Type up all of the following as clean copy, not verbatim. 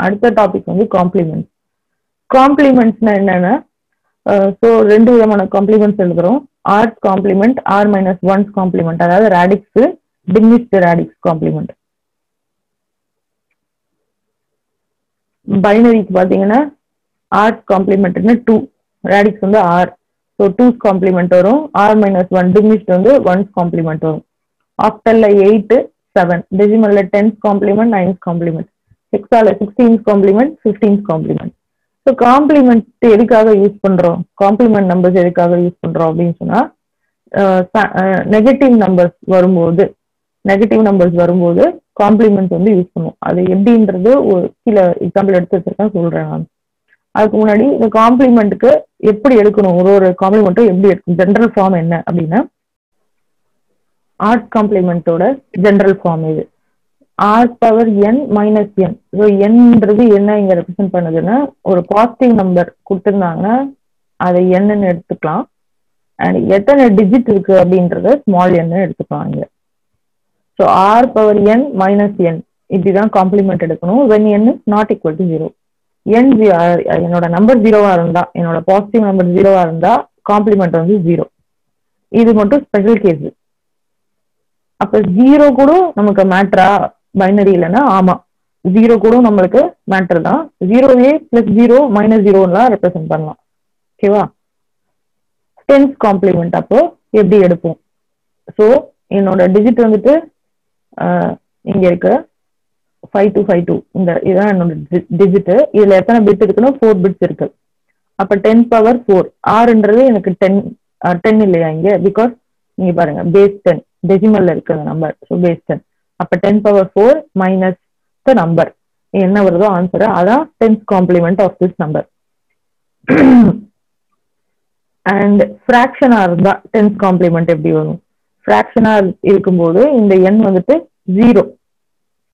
அடுத்த டாபிக் வந்து காம்ப்ளிமெண்ட். காம்ப்ளிமெண்ட்ஸ்னா என்னன்னா ஸோ ரெண்டு விதமான காம்ப்ளிமெண்ட்ஸ் எழுதுறோம். R's complement, R minus one's complement, அதாவது ரேடிக்ஸ், டிமினிஷ்டு ரேடிக்ஸ் காம்ப்ளிமெண்ட். பைனரிக்கு பார்த்தீங்கன்னா ஆர்ஸ் காம்ப்ளிமெண்ட்னு 2, ரேடிக்ஸ் வந்து ஆர், ஸோ 2's காம்ப்ளிமெண்ட் வரும். ஆர் மைனஸ் ஒன் டிமினிஷ்டு வந்து ஒன்ஸ் காம்ப்ளிமெண்ட் வரும். ஆக்டல்ல 8, 7, டெசிமல்ல 10's காம்ப்ளிமெண்ட், 9's காம்ப்ளிமெண்ட், ஹெக்ஸால 16's complement, 15's complement. So complement எதுக்காக யூஸ் பண்றோம், காம்ப்ளிமெண்ட் நம்பர்ஸ் எதுக்காக யூஸ் பண்றோம் அப்படின்னு சொன்னா நெகட்டிவ் நம்பர்ஸ் வரும்போது காம்ப்ளிமெண்ட் வந்து யூஸ் பண்ணுவோம். அது எப்படின்றது ஒரு சில எக்ஸாம்பிள் எடுத்து வச்சிருக்கேன், சொல்றேன் நான். அதுக்கு முன்னாடி இந்த காம்ப்ளிமெண்ட்டுக்கு எப்படி எடுக்கணும், ஒரு காம்ப்ளிமெண்ட்டும் எப்படி எடுக்கணும், ஜென்ரல் ஃபார்ம் என்ன அப்படின்னா ஆர்ஸ் காம்ப்ளிமெண்டோட ஜென்ரல் ஃபார்ம் இது R power n minus n. So என்னன்றது என்ன இங்க ரெப்ரசென்ட் பண்ணுதுன்னா ஒரு பாசிட்டிவ் நம்பர் கொடுத்துருந்தாங்கன்னா அதை என்னன்னு எடுத்துக்கலாம். அண்ட் எத்தனை டிஜிட் இருக்கு அப்படின்றத ஸ்மால் n எடுத்துக்கலாம் இங்க. So R power n minus n இப்படிதான் காம்ப்ளிமெண்ட் எடுக்கணும். when n is not equal to 0. என்னோட நம்பர் 0வா இருந்தா, என்னோட பாசிட்டிவ் நம்பர் 0வா இருந்தா காம்ப்ளிமெண்ட் வந்து 0. இது மட்டும் ஸ்பெஷல் கேஸ். அப்ப 0 கூட நமக்கு மேட்ரா பைனரி இல்லைன்னா, ஆமா 0 கூட நம்மளுக்கு மேட்டர் தான். 0a பிளஸ் 0 மைனஸ் 0 ரெப்ரசென்ட் பண்ணலாம். ஓகேவா? 10's காம்ப்ளிமெண்ட் அப்போ எப்படி எடுப்போம்? ஸோ என்னோட டிஜிட் வந்துட்டு இங்க இருக்கு 5252. இதுதான் என்னோட டிஜிட். இதுல எத்தனை பிட் இருக்குன்னா 4 பிட்ஸ் இருக்கு. அப்ப 10 பவர் 4 ஆறுன்றது எனக்கு 10 இல்லையா இங்க, பிகாஸ் நீங்க பாருங்க பேஸ் 10 டெசிமல்ல இருக்கு அந்த நம்பர். So base 10. அப்ப 10 பவர் 4 மைனஸ் த நம்பர் என்ன வருதோ ஆன்சர், அதான் 10's complement of this number. And ஃபிராக்ஷனா இருந்தா 10's காம்ப்ளிமெண்ட் எப்படி வரும்? ஃபிராக்ஷனா இருக்கும்போது இந்த n வந்துட்டு 0.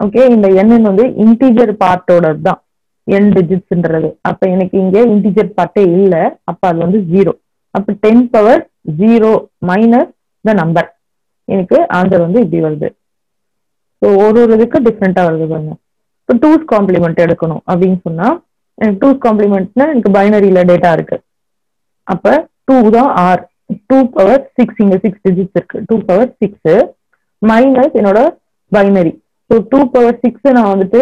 ஓகே, இந்த n வந்து இன்டீஜர் பார்ட்டோட தான் n டிஜிட்ஸ்ன்றது. அப்ப எனக்கு இங்க இன்டீஜர் பார்ட்டே இல்லை, அப்ப அது வந்து 0. அப்ப 10 பவர் 0 மைனஸ் த நம்பர், எனக்கு ஆன்சர் வந்து இப்படி வருது. ஸோ ஒரு இதுக்கு டிஃப்ரெண்டா வருது பாருங்க. இப்போ 2's காம்ப்ளிமெண்ட் எடுக்கணும் அப்படின்னு சொன்னா எனக்கு 2's காம்ப்ளிமெண்ட்னா எனக்கு பைனரியில டேட்டா இருக்கு. அப்ப 2 தான் ஆர், 2 பவர் 6, இங்க 6 டிஜிட்ஸ் இருக்கு. 2 பவர் 6 மைனஸ் என்னோட பைனரி. ஸோ 2 பவர் 6 நான் வந்துட்டு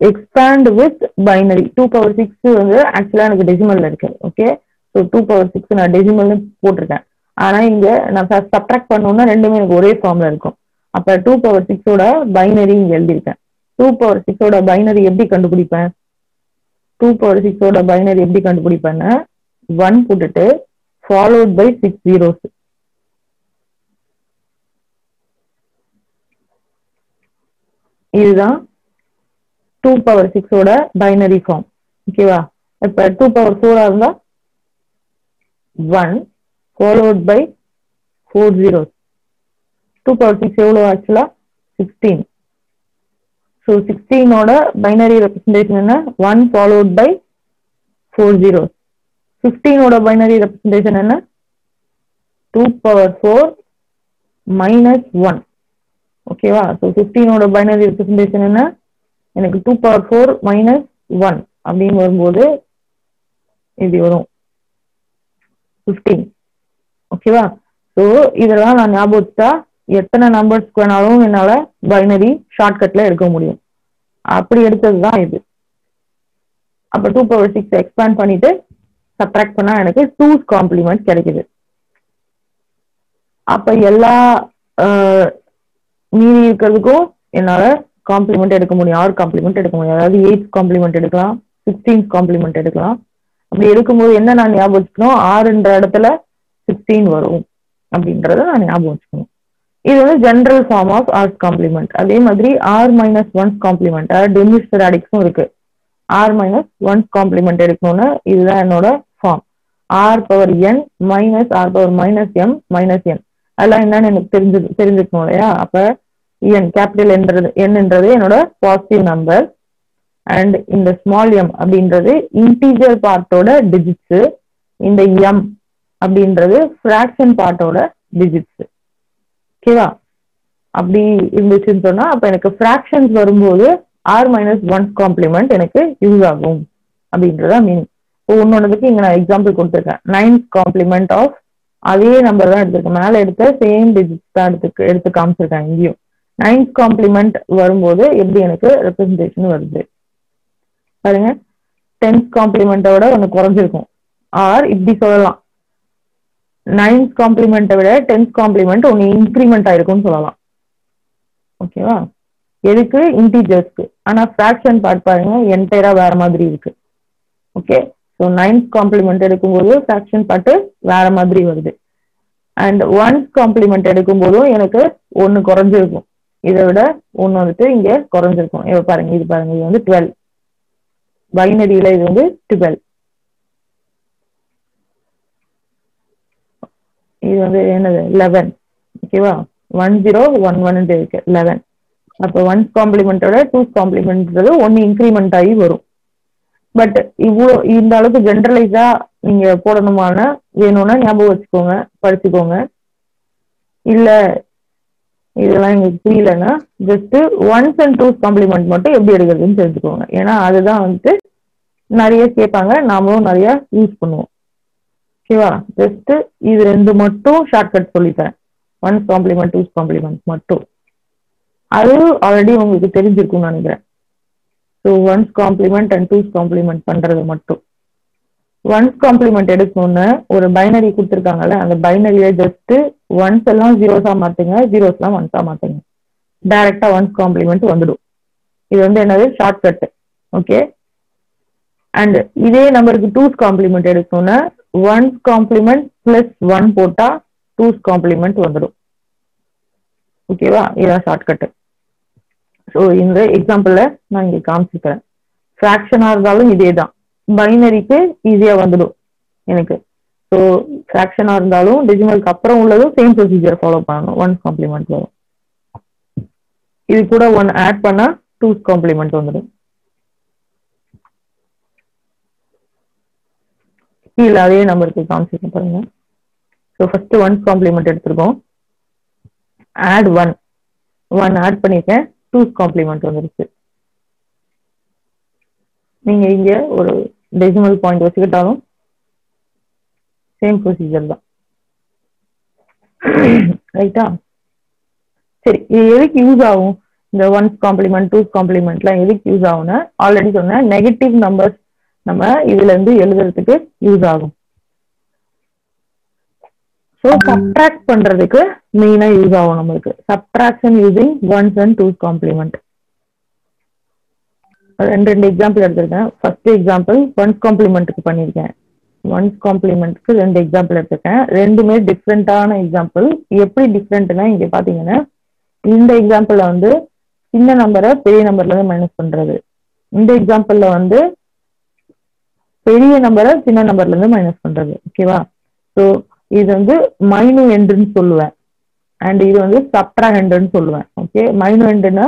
எக்ஸ்பேண்ட் வித் பைனரி. 2 பவர் 6 வந்து ஆக்சுவலா எனக்கு டெசிமல்ல இருக்கு. ஓகே, ஸோ 2 பவர் 6 நான் டெசிமல்னு போட்டிருக்கேன். ஆனா இங்க நான் சப்ட்ராக்ட் பண்ணோம்னா ரெண்டுமே எனக்கு ஒரே ஃபார்ம்ல இருக்கும். அப்ப 2 பவர் 6ஓட பைனரி இங்க எழுதியிருக்கேன். 2 பவர் 6ஓட பைனரி எப்படி கண்டுபிடிப்பேன்? 2 பவர் 6ஓட பைனரி எப்படி கண்டுபிடிப்பேன்னா 1 போட்டுட்டு ஃபாலோட் பை 6 zeros. இதுதான் 2 பவர் 6ஓட பைனரி ஃபார்ம். ஓகேவா? இப்ப 2 பவர் 4 இருந்தா 1 followed by 4 zeros. 2 பவர் 6 எவ்வளோ ஆக்சுவலா 16. ஸோ 16ஓட பைனரி ரெப்ரசன்டேஷன் என்ன? 1 followed by 4 zeros. 15ஓட பைனரி ரெப்ரசன்டேஷன் என்ன? 2 பவர் 4 மைனஸ் 1. ஓகேவா? ஸோ 15ஓட பைனரி ரெப்ரசன்டேஷன் என்ன? எனக்கு 2 பவர் 4 மைனஸ் 1 அப்படின்னு வரும்போது இப்படி வரும் 15. ஓகேவா? ஸோ இதெல்லாம் நான் ஞாபகம் வச்சுட்டா எத்தனை நம்பர்ஸ் வேணாலும் என்னால பைனரி ஷார்ட்கட்ல எடுக்க முடியும். அப்படி எடுத்தது தான் இது. அப்ப 2 பவர் 6 எக்ஸ்பேண்ட் பண்ணிட்டு சப்ட்ராக்ட் பண்ணா எனக்கு 2's காம்ப்ளிமெண்ட் கிடைக்குது. அப்ப எல்லா மீறி இருக்கிறதுக்கும் என்னால காம்ப்ளிமெண்ட் எடுக்க முடியும், ஆர் காம்ப்ளிமெண்ட் எடுக்க முடியும். அதாவது 8's காம்ப்ளிமெண்ட் எடுக்கலாம், 16's காம்ப்ளிமெண்ட் எடுக்கலாம். அப்படி எடுக்கும்போது என்ன நான் ஞாபகம் வச்சுக்கணும், ஆறுன்ற இடத்துல 16 வரும் அப்படின்றத நான் ஞாபகம் வச்சுக்கணும். இது வந்து general form of R's complement. அதே மாதிரி ஆர் மைனஸ் ஒன்ஸ் காம்ப்ளிமெண்ட், அதாவது டிமினிஷ்டு ரேடிக்ஸும் இருக்கு. ஆர் மைனஸ் ஒன்ஸ் காம்ப்ளிமெண்ட் எடுக்கணும்னு இதுதான் என்னோட form. R power n minus R power minus m minus n, அதெல்லாம் என்னன்னு எனக்கு தெரிஞ்சுக்கணும் இல்லையா? அப்ப n கேபிட்டல் என்னன்றது என்னோட பாசிட்டிவ் நம்பர், அண்ட் இந்த ஸ்மால் m அப்படின்றது இன்டீஜர் பார்ட்டோட டிஜிட்ஸ், இந்த m அப்படின்றது ஃபிராக்ஷன் பார்ட்டோட டிஜிட்ஸ். ஓகேவா? அப்படி இருந்துச்சுன்னு சொன்னா அப்ப எனக்கு ஃபிராக்ஷன்ஸ் வரும்போது ஆர் மைனஸ் ஒன்ஸ் காம்ப்ளிமெண்ட் எனக்கு யூஸ் ஆகும் அப்படின்றதா மீனிங். ஒன்னொன்னுக்கு இங்க நான் எக்ஸாம்பிள் கொடுத்துருக்கேன். 9th காம்ப்ளிமெண்ட் ஆஃப் அதே நம்பர் தான் எடுத்திருக்கேன், மேல எடுத்த சேம் டிஜிட்ஸ் தான் எடுத்து காமிச்சிருக்கேன். இங்கேயும் 9th காம்ப்ளிமெண்ட் வரும்போது எப்படி எனக்கு ரெப்ரஸன்டேஷன் வருது பாருங்க. 10th காம்ப்ளிமெண்டோட ஒன்று குறைஞ்சிருக்கும். ஆர் இப்படி சொல்லலாம், 9th காம்ப்ளிமெண்ட்டை விட 10th காம்ப்ளிமெண்ட் ஒன்று இன்க்ரிமெண்ட் ஆயிருக்கும்னு சொல்லலாம். ஓகேவா? எதுக்கு? இன்டீஜர்ஸ்க்கு. ஆனா ஃபிராக்ஷன் பார்ட் பாருங்க என்டையரா வேற மாதிரி இருக்கு. ஓகே, ஸோ 9th காம்ப்ளிமெண்ட் எடுக்கும்போது ஃபிராக்ஷன் பார்ட் வேற மாதிரி வருது. அண்ட் 1th காம்ப்ளிமெண்ட் எடுக்கும்போதும் எனக்கு ஒன்று குறைஞ்சிருக்கும், இதை விட ஒன்று வந்துட்டு இங்க குறைஞ்சிருக்கும். பாருங்க, இது பாருங்க, இது வந்து 12, பைனரியில இது வந்து 12, இது வந்து என்னது 11. ஓகேவா? 1011 இருக்கு 11. அப்போ 1th காம்ப்ளிமெண்டோட 2th காம்ப்ளிமெண்ட்ன்றது ஒன்னு இன்க்ரிமெண்ட் ஆகி வரும். பட் இவ்வளோ இந்த அளவுக்கு ஜென்ரலைஸா நீங்க போடணுமான வேணும்னா ஞாபகம் வச்சுக்கோங்க, படிச்சுக்கோங்க. இல்ல இதெல்லாம் எங்களுக்கு புரியலன்னா just 1st and 2th complement மட்டும் எப்படி எடுக்கிறதுன்னு தெரிஞ்சுக்கோங்க. ஏன்னா அதுதான் வந்துட்டு நிறைய கேட்பாங்க, நாமளும் நிறைய யூஸ் பண்ணுவோம். ஓகேவா? ஜஸ்ட் இது ரெண்டு மட்டும் ஷார்ட்கட் சொல்லித்தரேன், 1st காம்ப்ளிமெண்ட் 2th காம்ப்ளிமெண்ட் மட்டும். அது ஆல்ரெடி உங்களுக்கு தெரிஞ்சிருக்கும்னு நினைக்கிறேன். So 1st complement and 2th complement பண்றது மட்டும். 1st காம்ப்ளிமெண்ட் எடுக்கணும்னு ஒரு பைனரி கொடுத்துருக்காங்கல்ல, அந்த பைனரியை ஜஸ்ட் ஒன்ஸ் எல்லாம் ஜீரோஸா மாத்துங்க, ஜீரோஸ் எல்லாம் ஒன்ஸா மாத்துங்க, டைரக்டா 1st காம்ப்ளிமெண்ட் வந்துடும். இது வந்து என்னது? ஷார்ட்கட். ஓகே. அண்ட் இதே நம்பருக்கு 2th காம்ப்ளிமெண்ட் எடுக்கணும்னா 1st காம்ப்ளிமெண்ட் பிளஸ் 1 போட்டா 2th காம்ப்ளிமெண்ட் வந்துடும். ஓகேவா? இதான் ஷார்ட்கட். ஸோ இந்த எக்ஸாம்பிள்ல நான் இங்க காமிச்சிருக்கிறேன். ஃபிராக்ஷனா இருந்தாலும் இதே தான், பைனரிக்கு ஈஸியா வந்துடும் எனக்கு. ஸோ ஃபிராக்ஷனா இருந்தாலும் டெசிமலுக்கு அப்புறம் உள்ளதும் சேம் ப்ரொசீஜர் ஃபாலோ பண்ணணும். 1st காம்ப்ளிமெண்ட் வரும், இது கூட 1 ஆட் பண்ணா 2th காம்ப்ளிமெண்ட் வந்துடும். கீழே அதே நம்பருக்கு காமிச்சிருக்கேன் பாருங்க. ஸோ ஃபர்ஸ்ட் 1st காம்ப்ளிமெண்ட் எடுத்திருக்கோம், ஆட் 1 ஆட் பண்ணிருக்கேன், 2th காம்ப்ளிமெண்ட் வந்துருச்சு. நீங்க இங்க ஒரு டெசிமல் பாயிண்ட் வச்சுக்கிட்டாலும் சேம் ப்ரொசீஜர் தான். ரைட்டா? சரி, இது எதுக்கு யூஸ் ஆகும்? இந்த 1st காம்ப்ளிமெண்ட் 2th காம்ப்ளிமெண்ட்லாம் எதுக்கு யூஸ் ஆகும்னா, ஆல்ரெடி சொன்னேன், நெகட்டிவ் நம்பர்ஸ் நம்ம இதுல இருந்து எழுதுறதுக்கு யூஸ் ஆகும். ஸோ சப்ட்ராக்ட் பண்றதுக்கு மெயினா யூஸ் ஆகும் நம்மளுக்கு. Subtraction using 1st and 2th complement. ரெண்டு எக்ஸாம்பிள் எடுத்திருக்கேன். ஃபர்ஸ்ட் எக்ஸாம்பிள் 1st காம்ப்ளிமெண்ட்டுக்கு பண்ணியிருக்கேன். 1st காம்ப்ளிமெண்ட்க்கு 2 எக்ஸாம்பிள் எடுத்திருக்கேன். ரெண்டுமே டிஃப்ரெண்டான எக்ஸாம்பிள். எப்படி டிஃப்ரெண்ட்னா, இங்க பாத்தீங்கன்னா இந்த எக்ஸாம்பிள்ல வந்து சின்ன நம்பரை பெரிய நம்பர்ல இருந்து மைனஸ் பண்றது, இந்த எக்ஸாம்பிள்ல வந்து பெரிய நம்பரை சின்ன நம்பர்ல இருந்து மைனஸ் பண்றது. ஓகேவா? ஸோ இது வந்து மைனு எண்டுன்னு சொல்லுவேன், அண்ட் இது வந்து சப்ட்ராஹெண்டுன்னு சொல்லுவேன். ஓகே, மைனு எண்டுன்னா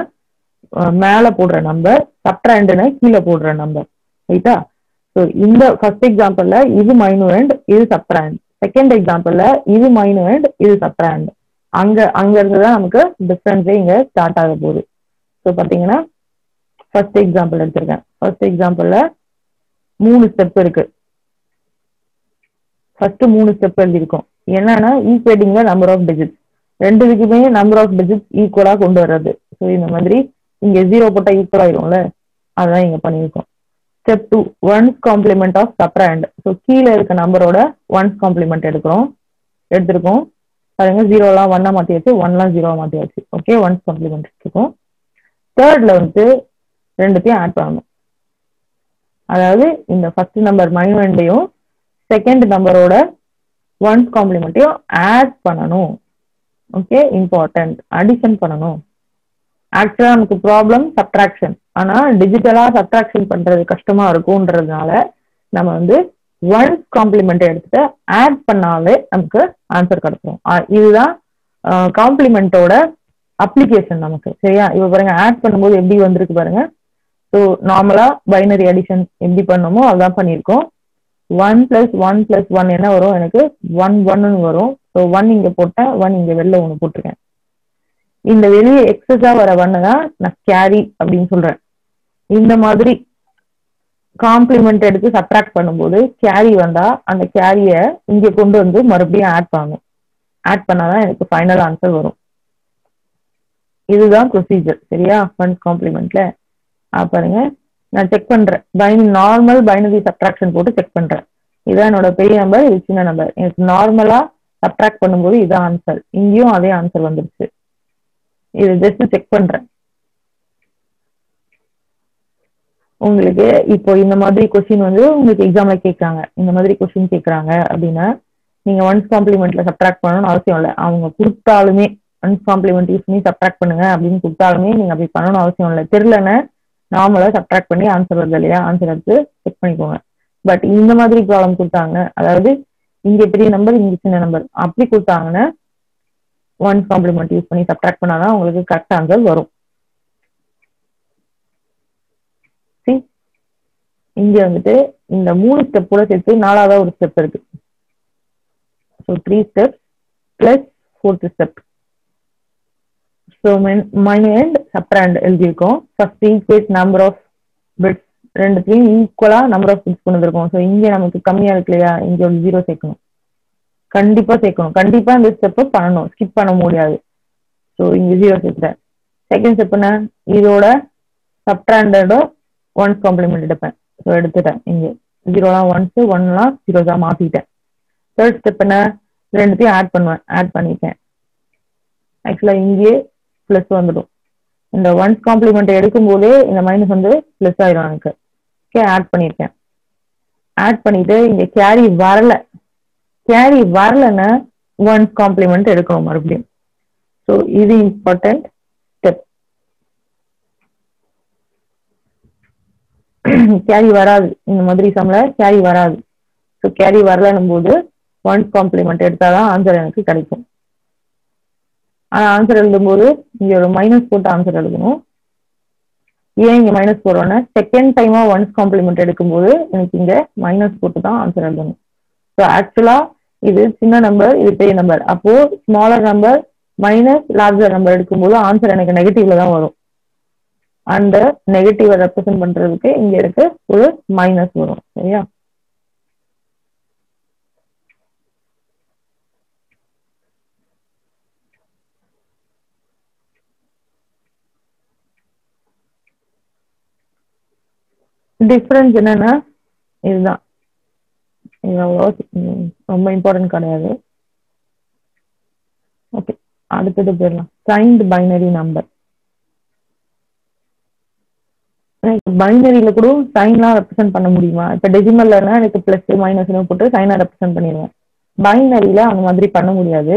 மேல போடுற நம்பர், சப்ட்ராஹெண்டுன்னா கீழே போடுற நம்பர். ரைட்டா? ஸோ இந்த ஃபர்ஸ்ட் எக்ஸாம்பிள்ல இது மைனு எண்ட், இது சப்ட்ராஹெண்ட். செகண்ட் எக்ஸாம்பிள்ல இது மைனு எண்ட், இது சப்ட்ராஹெண்ட். அங்க இருந்துதான் நமக்கு டிஃபரன்ஸே இங்க ஸ்டார்ட் ஆக போகுது. ஸோ பாத்தீங்கன்னா ஃபர்ஸ்ட் எக்ஸாம்பிள் எடுத்திருக்கேன். ஃபர்ஸ்ட் எக்ஸாம்பிள்ல 3 ஸ்டெப் இருக்கு. ஃபர்ஸ்ட் 3 ஸ்டெப் எழுதிருக்கோம். என்னன்னா equating the number of digits. ரெண்டுக்குமே நம்பர் ஆஃப் டிஜிட்ஸ் ஈக்குவலா கொண்டு வர்றது. ஸோ இந்த மாதிரி இங்க 0 போட்டா ஈக்குவல் ஆயிரும்ல, அதான் இங்க பண்ணியிருக்கோம். Step 2 1st complement of subtrahend. So கீழே இருக்க நம்பரோட 1st காம்ப்ளிமெண்ட் எடுத்திருக்கோம். பாருங்க, 0லாம் 1 மாத்தியாச்சு, 1லாம் 0 மாத்தியாச்சு. ஓகே, 1st காம்ப்ளிமெண்ட் எடுத்திருக்கோம். தேர்ட்ல வந்து ரெண்டுத்தையும் ஆட் பண்ணணும். அதாவது இந்த ஃபர்ஸ்ட் நம்பர் மைனு எண்டையும் செகண்ட் நம்பரோட 1st காம்ப்ளிமெண்ட்டையும் ஆட் பண்ணணும். ஓகே, இம்பார்ட்டன்ட், அடிஷன் பண்ணணும். ஆக்சுவலா நமக்கு ப்ராப்ளம் சப்ட்ராக்ஷன், ஆனா டிஜிட்டலா சப்ட்ராக்ஷன் பண்றது கஷ்டமா இருக்கும்ன்றதுனால நம்ம வந்து 1st காம்ப்ளிமெண்ட் எடுத்துட்டு ஆட் பண்ணாலே நமக்கு ஆன்சர் கிடைக்கும். இதுதான் காம்ப்ளிமெண்டோட அப்ளிகேஷன் நமக்கு. சரியா? இப்ப பாருங்க, ஆட் பண்ணும்போது எப்படி வந்திருக்கு பாருங்க. ஸோ நார்மலா பைனரி அடிஷன் எப்படி பண்ணணுமோ அதான் பண்ணியிருக்கோம். 1 + 1 + 1 என்ன வரும்? எனக்கு 1 வரும். ஸோ 1 இங்க போட்டேன், 1 இங்க வெளில 1 போட்டிருக்கேன். இந்த வெளியே எக்ஸஸா வர 1 தான் நான் கேரி அப்படின்னு சொல்றேன். இந்த மாதிரி காம்ப்ளிமெண்ட் எடுத்து சப்ட்ராக்ட் பண்ணும்போது கேரி வந்தா அந்த கேரிய இங்க கொண்டு வந்து மறுபடியும் ஆட் பண்ணணும். ஆட் பண்ணாதான் எனக்கு ஃபைனல் ஆன்சர் வரும். இதுதான் ப்ரொசீஜர். சரியா? ஒன்ஸ் காம்ப்ளிமெண்ட்ல பாருங்க, நான் செக் பண்றேன். நார்மல் பைனரி சப்ட்ராக்ஷன் போட்டு செக் பண்றேன். இதான் என்னோட பெரிய நம்பர், இது சின்ன நம்பர். எனக்கு நார்மலா சப்ட்ராக்ட் பண்ணும்போது இதான் ஆன்சர். இங்கேயும் அதே ஆன்சர் வந்துருச்சு. இது ஜஸ்ட் செக் பண்றேன். உங்களுக்கு இப்போ இந்த மாதிரி கொஸ்டின் வந்து உங்களுக்கு எக்ஸாம்ல கேட்கறாங்க, இந்த மாதிரி கொஸ்டின் கேட்கறாங்க அப்படின்னா நீங்க ஒன்ஸ் காம்ப்ளிமெண்ட்ல சப்ட்ராக்ட் பண்ணணும்னு அவசியம் இல்லை. அவங்க கொடுத்தாலுமே ஒன்ஸ் காம்ப்ளிமெண்ட் யூஸ் பண்ணி சப்ட்ராக்ட் பண்ணுங்க அப்படின்னு கொடுத்தாலுமே நீங்க அப்படி பண்ணணும்னு அவசியம் இல்லை. தெரியலன்னு நார்மலா சப்ட்ராக்ட் பண்ணி ஆன்சர் வருது இல்லையா, ஆன்சர் எடுத்து செக் பண்ணிக்கோங்க. பட் இந்த மாதிரி ப்ராப்ளம் கொடுத்தாங்க, அதாவது இங்க பெரிய நம்பர் இங்க சின்ன நம்பர் அப்படி கொடுத்தாங்கன்னா ஒன்ஸ் காம்ப்ளிமெண்ட் யூஸ் பண்ணி சப்ட்ராக்ட் பண்ணாதான் உங்களுக்கு கரெக்ட் ஆன்சர் வரும். இங்க வந்துட்டு இந்த 3 ஸ்டெப்போட சேர்த்து 4வது ஒரு ஸ்டெப் இருக்கு. So 3 step plus 4th step. So minuend subtrahend எழுதியிருக்கோம். First equate number of bits, ரெண்டுத்தையும் ஈக்குவலா நம்பர் ஆஃப் பிட்ஸ் கொண்டு வந்திருக்கோம். ஸோ இங்க நமக்கு கம்மியா இருக்கு இல்லையா, இங்க ஒரு 0 சேர்க்கணும். கண்டிப்பா சேர்க்கணும். கண்டிப்பா இந்த ஸ்டெப் பண்ணணும், ஸ்கிப் பண்ண முடியாது. ஸோ இங்க 0 சேர்த்துட்டேன். செகண்ட் ஸ்டெப் என்ன, இதோட சப்ராண்டோட ஒன்ஸ் காம்ப்ளிமெண்ட் எடுப்பேன். ஸோ எடுத்துட்டேன். இங்க 0லாம் ஒன்ஸ், 1லாம் 0 மாத்திட்டேன். தேர்ட் ஸ்டெப் என்ன, ரெண்டுத்தையும் ஆட் பண்ணுவேன். ஆட் பண்ணிட்டேன். ஆக்சுவலா இங்கே பிளஸ் வந்துடும். இந்த ஒன்ஸ் காம்ப்ளிமெண்ட் எடுக்கும் போதே இந்த மைனஸ் வந்து பிளஸ் ஆயிடும் எனக்கு. ஓகே, ஆட் பண்ணிருக்கேன். ஆட் பண்ணிட்டு இங்க கேரி வரல, கேரி வரலன்னா ஒன்ஸ் காம்ப்ளிமெண்ட் எடுக்கணும் மறுபடியும். ஸோ இது இம்பார்ட்டன்ட் ஸ்டெப். கேரி வராது இந்த மாதிரி சம்ல, கேரி வராது. ஸோ கேரி வரலன்னும் போது ஒன்ஸ் காம்ப்ளிமெண்ட் எடுத்தாதான் ஆன்சர் எனக்கு கிடைக்கும். ஆனா ஆன்சர் எழுதும் போது இங்க ஒரு மைனஸ் போட்டு ஆன்சர் எழுதணும். ஏன் இங்க மைனஸ் போடுறோம்னா செகண்ட் டைமா ஒன்ஸ் காம்ப்ளிமெண்ட் எடுக்கும்போது எனக்கு இங்க மைனஸ் போட்டு தான் ஆன்சர் எழுதணும். ஸோ ஆக்சுவலா இது சின்ன நம்பர், இது பெரிய நம்பர். அப்போ smaller number minus larger number எடுக்கும்போது ஆன்சர் எனக்கு நெகட்டிவ்ல தான் வரும். அந்த நெகட்டிவ் ரெப்ரசென்ட் பண்றதுக்கு இங்க இருக்கு ஒரு மைனஸ் வரும். சரியா? டிஃபரன்ஸ் என்னன்னா இதுதான். இது ரொம்ப இம்பார்ட்டன்ட் கிடையாது. ஓகே, அடுத்தது போயிடலாம். Signed binary number. பைனரியில கூட சைன்லாம் ரெப்ரசென்ட் பண்ண முடியுமா? இப்ப டெசிமல்னா எனக்கு பிளஸ் மைனஸ்னு போட்டு சைனா ரெப்ரசென்ட் பண்ணிடுவேன். பைனரியில அந்த மாதிரி பண்ண முடியாது.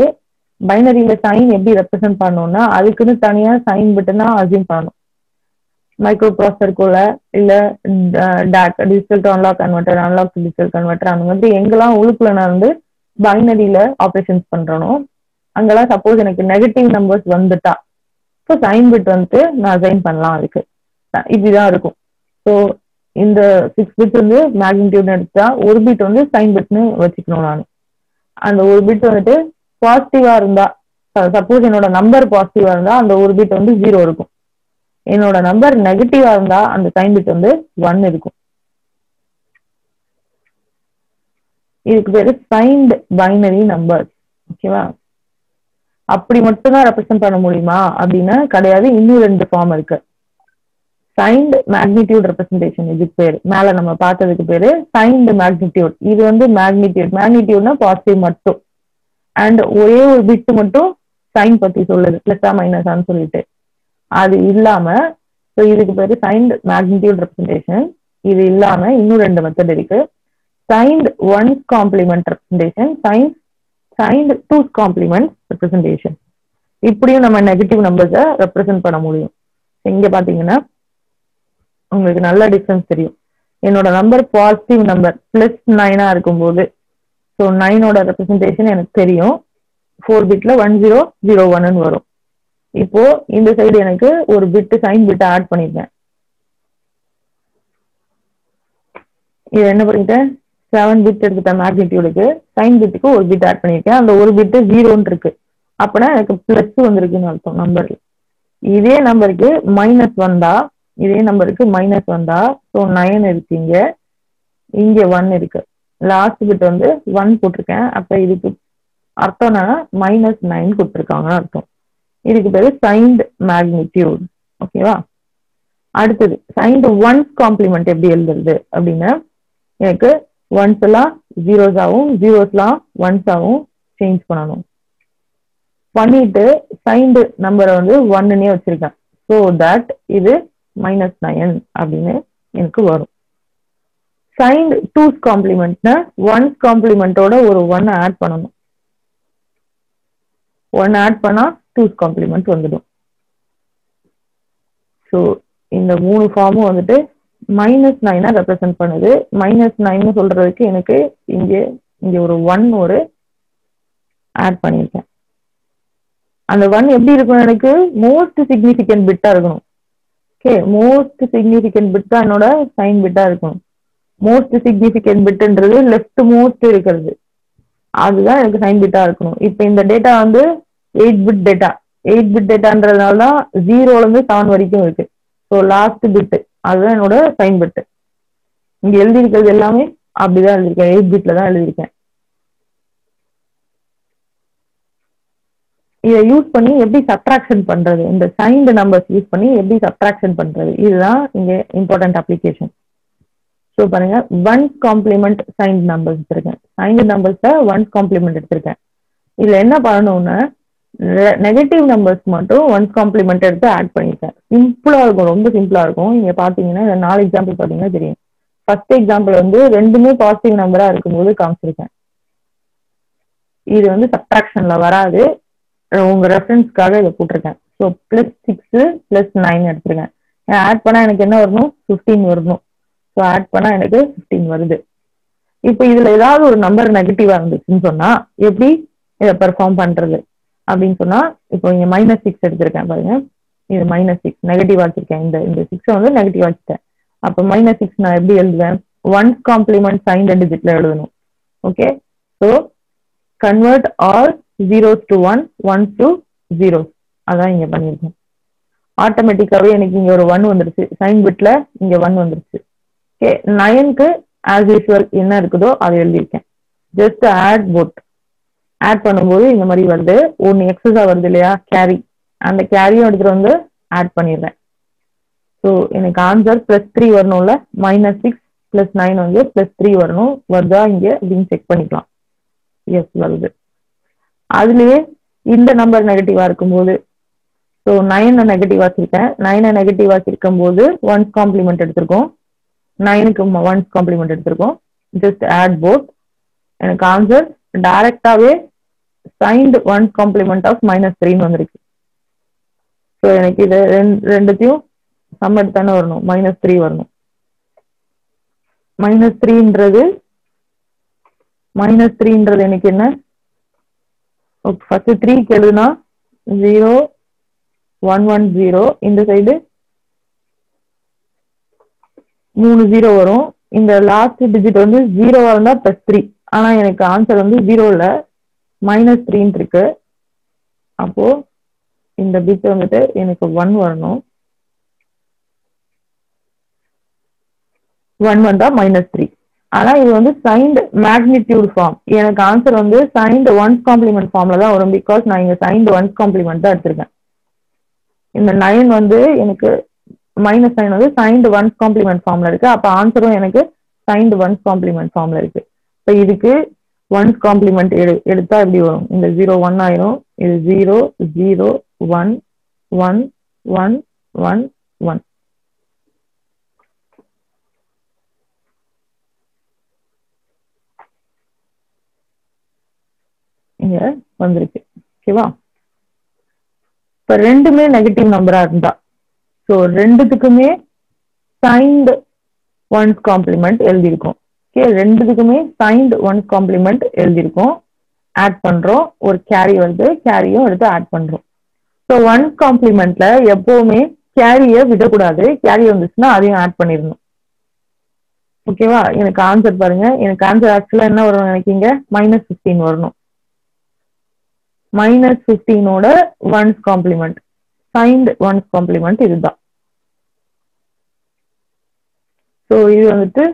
பைனரியில சைன் எப்படி ரெப்ரசென்ட் பண்ணணும்னா அதுக்குன்னு தனியா சைன் பிட்டுனா அசியூம் பண்ணணும். மைக்ரோ ப்ராசஸருக்குள்ள இல்ல digital to unlock converter, unlock to digital converter, அந்த மாதிரி எங்கெல்லாம் உள்ளுக்குள்ள நான் வந்து பைனரியில ஆப்ரேஷன்ஸ் பண்றனோ அங்கெல்லாம் சப்போஸ் எனக்கு நெகட்டிவ் நம்பர்ஸ் வந்துட்டா ஸோ சைன் பிட் வந்துட்டு நான் அசைன் பண்ணலாம். அதுக்கு இப்படிதான் இருக்கும். ஸோ இந்த 6 பிட் வந்து மேக்னிடியூட்னு எடுத்தா ஒரு பிட் வந்து சைன் பிட்னு வச்சுக்கணும். நான் அந்த ஒரு பிட் வந்துட்டு பாசிட்டிவா இருந்தா, சப்போஸ் என்னோட நம்பர் பாசிட்டிவா இருந்தா அந்த ஒரு பிட் வந்து 0 இருக்கும். என்னோட நம்பர் நெகட்டிவா இருந்தா அந்த சைன் பிட் வந்து 1 இருக்கும். இதுக்கு பேரு சைன்டு பைனரி நம்பர். ஓகேவா? அப்படி மட்டும் தான் ரெப்ரசென்ட் பண்ண முடியுமா அப்படின்னா கிடையாது. இன்னும் 2 ஃபார்ம் இருக்கு. சைன்டு மேக்னிடியூட் ரெப்ரசன்டேஷன், இதுக்கு பேரு மேல நம்ம பார்த்ததுக்கு பேரு சைன்டு மேக்னிடியூட். இது வந்து மேக்னிடியூட்னா பாசிட்டிவ் மட்டும், அண்ட் ஒரே ஒரு பிட் மட்டும் சைன் பத்தி சொல்லுது, பிளஸா மைனஸான்னு சொல்லிட்டு. அது இல்லாம இதுக்கு பேரு சைன்டு மேக்னிடியூட் ரெப்ரசன்டேஷன். இது இல்லாம இன்னும் 2 மெத்தட் இருக்கு. Signed one's complement representation, signed two's complement representation. இப்படியும் நம்ம நெகட்டிவ் நம்பர்ஸை ரெப்ரசென்ட் பண்ண முடியும். இங்க பாத்தீங்கன்னா உங்களுக்கு நல்ல டிஃபரன்ஸ் தெரியும். என்னோட நம்பர் பாசிட்டிவ் நம்பர் பிளஸ் 9 இருக்கும்போது ஸோ 9ஓட ரெப்ரசன்டேஷன் எனக்கு தெரியும். 4 பிட்ல 1001 வரும். இப்போ இந்த சைடு எனக்கு ஒரு பிட் சைன் பிட் ஆட் பண்ணிருக்கேன். இது என்ன பண்ணிட்டேன், 7 பிட் எடுத்துட்டேன் மேக்னிடியூடுக்கு. சைன் பிட்டுக்கு ஒரு பிட் ஆட் பண்ணிருக்கேன். அந்த ஒரு பிட் 0 இருக்கு. அப்பனா எனக்கு பிளஸ் வந்திருக்குன்னு அர்த்தம் நம்பர்ல. இதே நம்பருக்கு மைனஸ் வந்தா இதே நம்பருக்கு மைனஸ் வந்தா ஸோ 9 இருக்கு, இங்க 1 இருக்கு, லாஸ்ட் பிட் வந்து 1 போட்டிருக்கேன். அப்ப இதுக்கு அர்த்தம் என்னன்னா -9 கொடுத்துருக்காங்கன்னு அர்த்தம். இதுக்கு பேரு சைன்ட் மேக்னிடியூட். ஓகேவா? அடுத்தது சைன்ட் ஒன்ஸ் காம்ப்ளிமெண்ட் எப்படி எழுதுறது அப்படின்னா, எனக்கு ஒன்ஸ் எல்லாம் ஜீரோஸ் ஆகும், ஜீரோஸ் எல்லாம் ஒன்ஸ் ஆகும் சேஞ்ச் பண்ணணும். பண்ணிட்டு சைன்ட் நம்பரை வந்து 1ன்னே வச்சிருக்கேன். ஸோ தட் இது -9 அப்படின்னு எனக்கு வரும். சைன்ட் டூஸ் காம்ப்ளிமெண்ட்னா ஒன்ஸ் காம்ப்ளிமெண்டோட ஒரு 1 ஆட் பண்ணணும். 1 ஆட் பண்ணா டூஸ் காம்ப்ளிமெண்ட் வந்துடும். ஸோ இந்த 3 ஃபார்மும் வந்துட்டு -9 ரெப்ரசென்ட் பண்ணுது. -9 சொல்றதுக்கு எனக்கு இங்க ஒரு 1 ஒரு ஆட் பண்ணியிருக்கேன். அந்த 1 எப்படி இருக்கணும்? எனக்கு மோஸ்ட் சிக்னிஃபிகன்ட் பிட்டா இருக்கணும். ஓகே, மோஸ்ட் சிக்னிஃபிகன்ட் பிட் தான் என்னோட சைன் பிட்டா இருக்கணும். மோஸ்ட் சிக்னிஃபிகன்ட் பிட்ன்றது லெஃப்ட் மோஸ்ட் இருக்கிறது, அதுதான் எனக்கு சைன் பிட்டா இருக்கணும். இப்போ இந்த டேட்டா வந்து 8 பிட் டேட்டா. 8 பிட் டேட்டான்றதுனால தான் 0ல இருந்து 7 வரைக்கும் இருக்கு. ஸோ லாஸ்ட் பிட் அதுதான் என்னோட சைன் பிட். இங்க எழுதியிருக்கிறது எல்லாமே அப்படிதான் எழுதியிருக்கேன், 8 பிட்ல தான் எழுதியிருக்கேன். இதை யூஸ் பண்ணி எப்படி சப்ட்ராக்ஷன் பண்றது, இந்த சைன்டு நம்பர்ஸ் யூஸ் பண்ணி எப்படி சப்ட்ராக்ஷன் பண்றது, இதுதான் இங்க இம்பார்ட்டன்ட் அப்ளிகேஷன். ஸோ பாருங்க, ஒன்ஸ் காம்ப்ளிமெண்ட் சைன்டு நம்பர்ஸ் எடுத்திருக்கேன். சைன்டு நம்பர்ஸ்ல ஒன்ஸ் காம்ப்ளிமெண்ட் எடுத்திருக்கேன். இதுல என்ன பண்ணணும்னா நெகட்டிவ் நம்பர்ஸ் மட்டும் ஒன்ஸ் காம்ப்ளிமெண்ட் எடுத்து ஆட் பண்ணிருக்கேன். சிம்பிளா இருக்கும், ரொம்ப சிம்பிளா இருக்கும். நீங்க பாத்தீங்கன்னா இந்த 4 எக்ஸாம்பிள் பாத்தீங்கன்னா தெரியும். ஃபர்ஸ்ட் எக்ஸாம்பிள் வந்து ரெண்டுமே பாசிட்டிவ் நம்பரா இருக்கும்போது காமிச்சிருக்கேன். இது வந்து சப்ட்ராக்ஷன்ல வராது, உங்க ரெஃபரன்ஸ்க்காக இதை போட்டிருக்கேன். ஸோ +6 +9 எடுத்திருக்கேன். ஆட் பண்ணா எனக்கு என்ன வரணும்? 15 வரணும். ஸோ ஆட் பண்ணா எனக்கு 15 வருது. இப்போ இதுல ஏதாவது ஒரு நம்பர் நெகட்டிவா இருந்துச்சுன்னு சொன்னா எப்படி இதை பெர்ஃபார்ம் பண்றது அப்படின்னு சொன்னா, இப்போ இங்க -6 எடுத்திருக்கேன் பாருங்க. இது -6 நெகட்டிவா வச்சிருக்கேன். இந்த 6 வந்து நெகட்டிவா வச்சுட்டேன். அப்போ -6 நான் எப்படி எழுதுவேன்? ஒன்ஸ் காம்ப்ளிமெண்ட் சைன்டு டிஜிட்ல எழுதணும். Okay, so convert all zeros to 1, 1 to 0. அதான் இங்க பண்ணிருக்கேன். ஆட்டோமேட்டிக்காவே எனக்கு இங்க ஒரு 1 வந்துருச்சு, சைன் பிட்ல இங்க 1 வந்துருச்சு. ஓகே, 9க்கு ஆஸ் யூஸ்வல் என்ன இருக்குதோ அதை எழுதியிருக்கேன். Just add boat. ஆட் பண்ணும்போது இந்த மாதிரி வருது, ஒன்னு எக்ஸஸா வருது இல்லையா, கேரி. அந்த கேரியும் எடுத்துட்டு வந்து ஆட் பண்ணிடுறேன். ஸோ எனக்கு ஆன்சர் +3 வரணும்ல, -6 +9 வந்து +3 வரணும். வருதா இங்க அப்படின்னு செக் பண்ணிக்கலாம். எஸ் வருது. அதுலயே இந்த நம்பர் நெகட்டிவா இருக்கும்போது, ஸோ 9 நெகட்டிவ் வச்சிருக்கேன். 9 நெகட்டிவ் வச்சிருக்கும் போது ஒன்ஸ் காம்ப்ளிமெண்ட் எடுத்திருக்கோம். 9க்கு ஒன்ஸ் காம்ப்ளிமெண்ட் எடுத்திருக்கோம். Just add both. எனக்கு ஆன்சர் டைரக்டாவே சைன்டு ஒன்ஸ் காம்ப்ளிமெண்ட் ஆஃப் -3 வந்திருக்கு. ஸோ எனக்கு இது ரெண்டுத்தையும் சம் எடுத்தானே வரணும், -3 வரணும். -3ன்றது எனக்கு என்ன? ஃபர்ஸ்ட் 3க்கு எழுதுனா 0 1 1 0, இந்த சைடு 3 0 வரும். இந்த லாஸ்ட் டிஜிட் வந்து 0 இருந்தா +3. ஆனா எனக்கு ஆன்சர் வந்து 0ல -3 இருக்கு. அப்போ இந்த பிட் வந்துட்டு எனக்கு 1 வரணும். 1 வந்தா -3. ஆனா இது வந்து சைன்டு மேக்னிடியூட் ஃபார்ம். எனக்கு ஆன்சர் வந்து சைன்டு ஒன்ஸ் காம்ப்ளிமெண்ட் ஃபார்ம்ல தான் வரும். பிகாஸ் நான் இங்க சைன்டு ஒன்ஸ் காம்ப்ளிமெண்ட் தான் எடுத்திருக்கேன். இந்த 9 வந்து எனக்கு -9 வந்து சைன்டு ஒன்ஸ் காம்ப்ளிமெண்ட் ஃபார்ம்ல இருக்கு. அப்ப ஆன்சரும் எனக்கு சைன்டு ஒன்ஸ் காம்ப்ளிமெண்ட் ஃபார்ம்ல இருக்கு. இப்போ இதுக்கு ஒன்ஸ் காம்ப்ளிமெண்ட் எடுத்தா எப்படி வரும்? இந்த 0 1 ஆயிரும். இது 0 0 1 1 1 1 1. இங்க வந்திருக்கு. ஓகேவா? இப்ப ரெண்டுமே நெகட்டிவ் நம்பரா இருந்தா, ஸோ ரெண்டுத்துக்குமே சைன்டு ஒன்ஸ் காம்ப்ளிமெண்ட் எழுதியிருக்கோம். ஓகே, ரெண்டுத்துக்குமே சைன்டு ஒன்ஸ் காம்ப்ளிமெண்ட் எழுதியிருக்கோம். ஆட் பண்றோம், ஒரு கேரி வருது, கேரியும் எடுத்து ஆட் பண்றோம். ஸோ ஒன்ஸ் காம்ப்ளிமெண்ட்ல எப்பவுமே கேரியை விடக்கூடாது. கேரி வந்துச்சுன்னா அதையும் ஆட் பண்ணிடணும். ஓகேவா? எனக்கு ஆன்சர் பாருங்க. எனக்கு ஆன்சர் ஆக்சுவலா என்ன வரும் நினைக்கீங்க? -15 வரணும். -15ஓட one's complement, signed one's complement இதுதான். ஸோ இது வந்துட்டு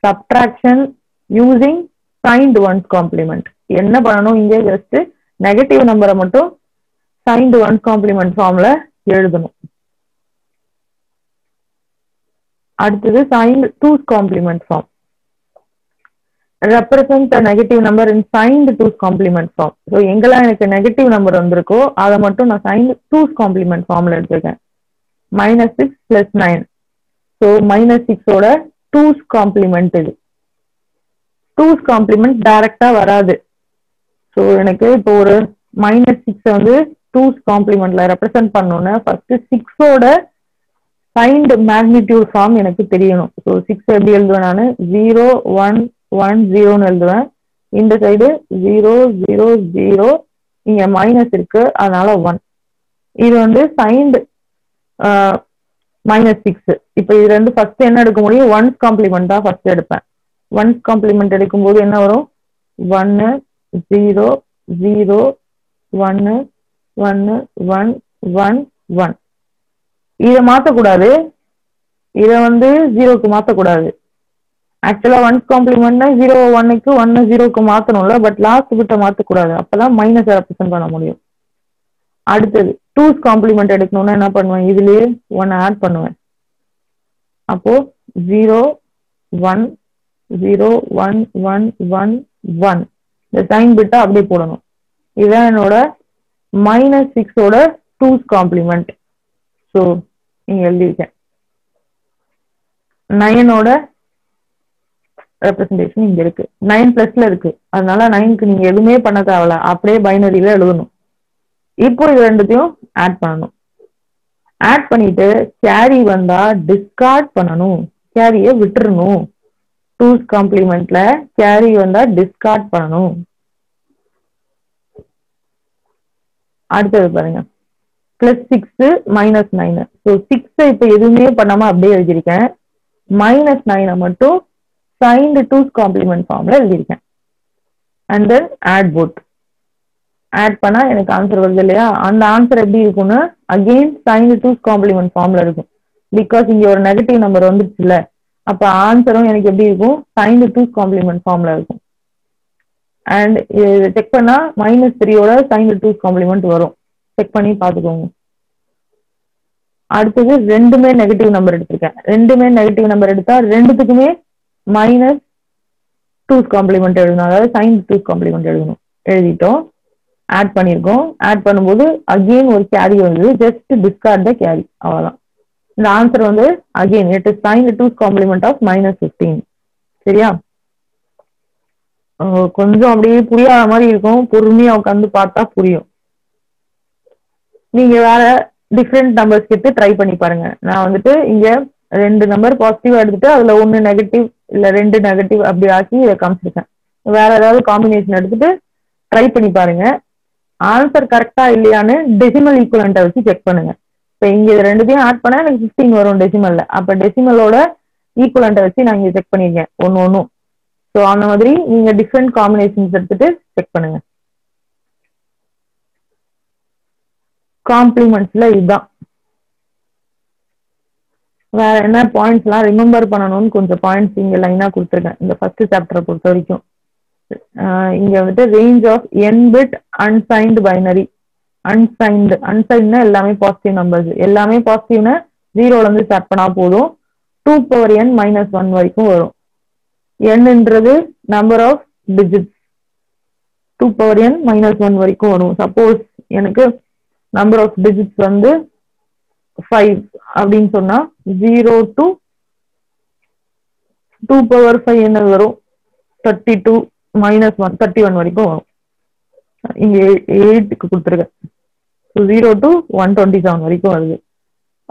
subtraction using signed one's complement. என்ன பண்ணணும், இங்கே ஜஸ்ட் நெகட்டிவ் நம்பரை மட்டும் சைன்டு ஒன்ஸ் காம்ப்ளிமெண்ட் ஃபார்ம்ல எழுதணும். அடுத்தது signed two's complement form. represent a negative number in signed twos complement form. So எங்கெல்லாம் எனக்கு நெகட்டிவ் நம்பர் வந்திருக்கோ அதை மட்டும் நான் signed twos complement ஃபார்ம்ல எடுத்துருக்கேன். -6 + 9. ஸோ -6ஓட டூஸ் காம்ப்ளிமெண்ட் இது. டூஸ் காம்ப்ளிமெண்ட் டைரக்டா வராது. ஸோ எனக்கு இப்போ ஒரு -6 வந்து டூஸ் காம்ப்ளிமெண்ட்ல ரெப்ரசென்ட் பண்ணணும்னா ஃபர்ஸ்ட் 6ஓட சைன்டு மேக்னிடியூட் ஃபார்ம் எனக்கு தெரியணும். ஸோ 6 எப்படி எழுதுவேன் நான் 0 1 1 0ன்னு எழுதுவேன். இந்த சைடு 0 0 0, இங்க மைனஸ் இருக்கு அதனால 1. இது வந்து சைன்டு -6. இப்போ இது ரெண்டு ஃபர்ஸ்ட் என்ன எடுக்க முடியும், ஒன்ஸ் காம்ப்ளிமெண்ட் தான் ஃபர்ஸ்ட் எடுப்பேன். ஒன்ஸ் காம்ப்ளிமெண்ட் எடுக்கும்போது என்ன வரும் 1 0 0 1 1 1 1 1. இதை மாற்றக்கூடாது, இதை வந்து 0க்கு மாற்றக்கூடாது. ஆக்சுவலா ஒன்ஸ் காம்ப்ளிமெண்ட்னா 0 1க்கு 1 0க்கு மாற்றணும்ல, பட் லாஸ்ட் பிட்ட மாற்றக்கூடாது, அப்பதான் மைனஸ் ரெப்ரசென்ட் பண்ண முடியும். அடுத்தது டூஸ் காம்ப்ளிமெண்ட் எடுக்கணும்னா என்ன பண்ணுவேன், இதுலயே 1 ஆட் பண்ணுவேன். அப்போ 0 1 0 1 1 1 1. இந்த சைன் பிட்டா அப்படியே போடணும். இதுதான் என்னோட -6ஓட டூஸ் காம்ப்ளிமெண்ட். ஸோ இங்க எழுதியிருக்கேன். 9ஓட ரெப்ரசன்டேஷன் இங்க இருக்கு. 9 + இருக்கு, அதனால 9க்கு நீங்க எதுவுமே பண்ண தேவையில்ல, அப்படியே பைனரியில எழுதணும். இப்போ இது ரெண்டுத்தையும் ஆட் பண்ணணும். ஆட் பண்ணிட்டு கேரி வந்தா டிஸ்கார்ட் பண்ணணும், கேரியை விட்டுறணும். டூஸ் காம்ப்ளிமெண்ட்ல கேரி வந்தா டிஸ்கார்ட் பண்ணணும். அடுத்தது பாருங்க +6 -9. ஸோ 6 இப்ப எதுவுமே பண்ணாம அப்படியே எழுதியிருக்கேன். -9 மட்டும் signed twos complement ஃபார்ம்ல எழுதியிருக்கேன். And then add both. Add பண்ணா எனக்கு ஆன்சர் வருது இல்லையா, அந்த ஆன்சர் எப்படி இருக்கும்னா அகெயின் signed twos complement ஃபார்ம்ல இருக்கும். பிகாஸ் இங்க ஒரு நெகட்டிவ் நம்பர் வந்துருச்சுல்ல, அப்ப ஆன்சரும் எனக்கு எப்படி இருக்கும் signed twos complement ஃபார்ம்ல இருக்கும். அண்ட் இது செக் பண்ணா -3ஓட signed twos complement வரும். செக் பண்ணி பார்த்துக்கோங்க. அடுத்தது ரெண்டுமே நெகட்டிவ் நம்பர் எடுத்திருக்கேன். ரெண்டுமே நெகட்டிவ் நம்பர் எடுத்தா ரெண்டுத்துக்குமே -2's காம்ப்ளிமெண்ட் எழுதணும், அதாவது சைன் 2's காம்ப்ளிமெண்ட் எழுதணும். எழுதிட்டோம், ஆட் பண்ணியிருக்கோம். ஆட் பண்ணும்போது அகெயின் ஒரு கேரி வந்து ஜஸ்ட் டிஸ்கார்ட் த கேரி, அவ்வளவுதான். இந்த ஆன்சர் வந்து again it is sign 2's complement of -15. சரியா, கொஞ்சம் அப்படியே புரியாத மாதிரி இருக்கும், பொறுமையா உட்காந்து பார்த்தா புரியும். நீங்க வேற டிஃப்ரெண்ட் நம்பர்ஸ் எடுத்து ட்ரை பண்ணி பாருங்க. நான் வந்துட்டு இங்க 2 நம்பர் பாசிட்டிவா எடுத்துட்டு அதுல 1 நெகட்டிவ் இல்ல 2 நெகட்டிவ் அப்படி ஆக்கி இதை காமிச்சிருக்கேன். வேற ஏதாவது காம்பினேஷன் எடுத்துட்டு ட்ரை பண்ணி பாருங்க. ஆன்சர் கரெக்டா இல்லையான்னு டெசிமல் ஈக்குவலண்ட்டை வச்சு செக் பண்ணுங்க. இப்போ இங்க இது ரெண்டுத்தையும் ஆட் பண்ணா எனக்கு 15 வரும் டெசிமல்ல. அப்ப டெசிமலோட ஈக்குவலண்ட்டை வச்சு நான் இங்க செக் பண்ணிருக்கேன் ஒன்னும். ஸோ அந்த மாதிரி நீங்க டிஃப்ரெண்ட் காம்பினேஷன்ஸ் எடுத்துட்டு செக் பண்ணுங்க. காம்ப்ளிமெண்ட்ஸ்ல இதுதான். வேற என்ன பாயிண்ட்ஸ் எல்லாம் ரிமெம்பர் பண்ணணும்னு கொஞ்சம் பாயிண்ட்ஸ் இங்க லைனா கொடுத்துருக்கேன். இந்த ஃபர்ஸ்ட் சாப்டரை பொறுத்த வரைக்கும் இங்க வந்துட்டு range of n bit unsigned binary. அன்சைன்ட்னா எல்லாமே பாசிட்டிவ் நம்பர்ஸ். எல்லாமே பாசிட்டிவ்னா 0ல இருந்து ஸ்டார்ட் பண்ணா போதும், 2n - 1 வரைக்கும் வரும். nன்றது நம்பர் ஆஃப் டிஜிட்ஸ், 2n - 1 வரைக்கும் வரும். சப்போஸ் எனக்கு நம்பர் ஆஃப் டிஜிட்ஸ் வந்து 5 அப்படின்னு சொன்னா 0 to 2^5 என்ன வரும் 32 - 1 31 வரைக்கும் வரும். இங்க 8க்கு கொடுத்துருக்கேன். 0 to 127 வரைக்கும் வருது.